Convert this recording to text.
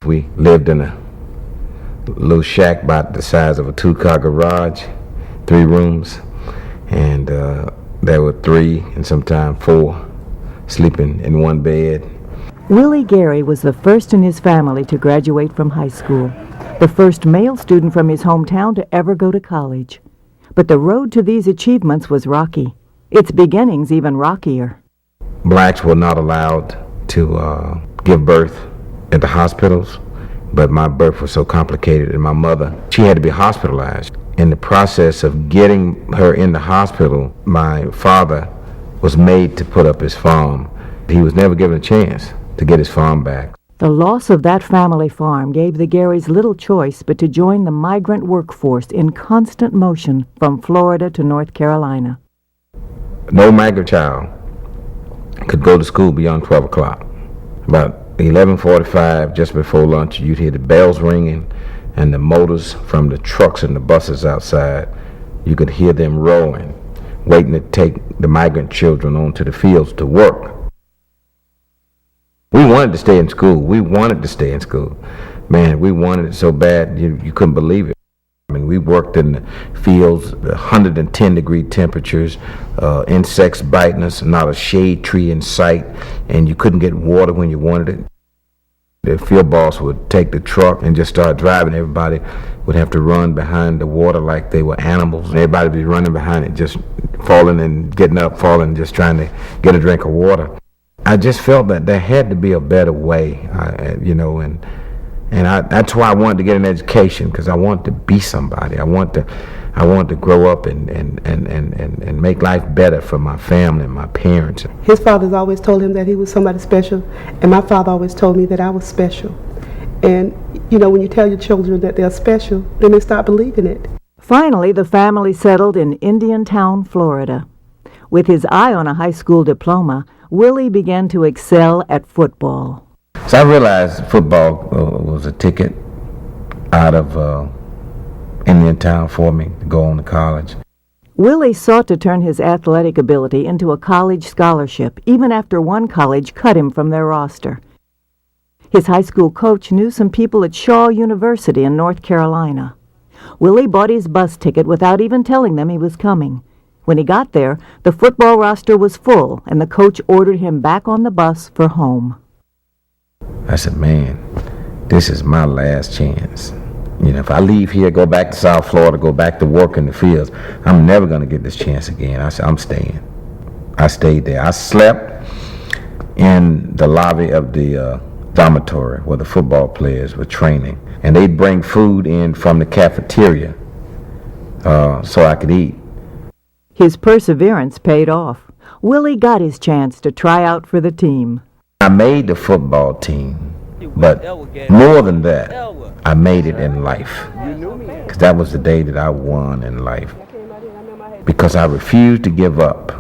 We lived in a little shack about the size of a 2-car garage, 3 rooms, and there were 3 and sometimes 4 sleeping in one bed. Willie Gary was the first in his family to graduate from high school, the first male student from his hometown to ever go to college. But the road to these achievements was rocky, its beginnings even rockier. Blacks were not allowed to give birth at the hospitals, but my birth was so complicated, and my mother, she had to be hospitalized. In the process of getting her in the hospital, my father was made to put up his farm. He was never given a chance to get his farm back. The loss of that family farm gave the Garys little choice but to join the migrant workforce in constant motion from Florida to North Carolina. No migrant child could go to school beyond 12 o'clock. About 11:45, just before lunch, you'd hear the bells ringing and the motors from the trucks and the buses outside. You could hear them rolling, waiting to take the migrant children onto the fields to work. We wanted to stay in school. Man, we wanted it so bad, you couldn't believe it. I mean, we worked in the fields, 110-degree temperatures, insects biting us, not a shade tree in sight, and you couldn't get water when you wanted it. The field boss would take the truck and just start driving. Everybody would have to run behind the water like they were animals. Everybody would be running behind it, just falling and getting up, falling, just trying to get a drink of water. I just felt that there had to be a better way, and that's why I wanted to get an education, because I wanted to be somebody. I want to grow up and make life better for my family and my parents. His father's always told him that he was somebody special, and my father always told me that I was special. And, when you tell your children that they're special, then they start believing it. Finally, the family settled in Indiantown, Florida. With his eye on a high school diploma, Willie began to excel at football. So I realized football was a ticket out of Indiantown for me to go on to college. Willie sought to turn his athletic ability into a college scholarship, even after one college cut him from their roster. His high school coach knew some people at Shaw University in North Carolina. Willie bought his bus ticket without even telling them he was coming. When he got there, the football roster was full, and the coach ordered him back on the bus for home. I said, man, this is my last chance. If I leave here, go back to South Florida, go back to work in the fields, I'm never going to get this chance again. I said, I'm staying. I stayed there. I slept in the lobby of the dormitory where the football players were training. And they'd bring food in from the cafeteria so I could eat. His perseverance paid off. Willie got his chance to try out for the team. I made the football team, but more than that, I made it in life. Because that was the day that I won in life. Because I refused to give up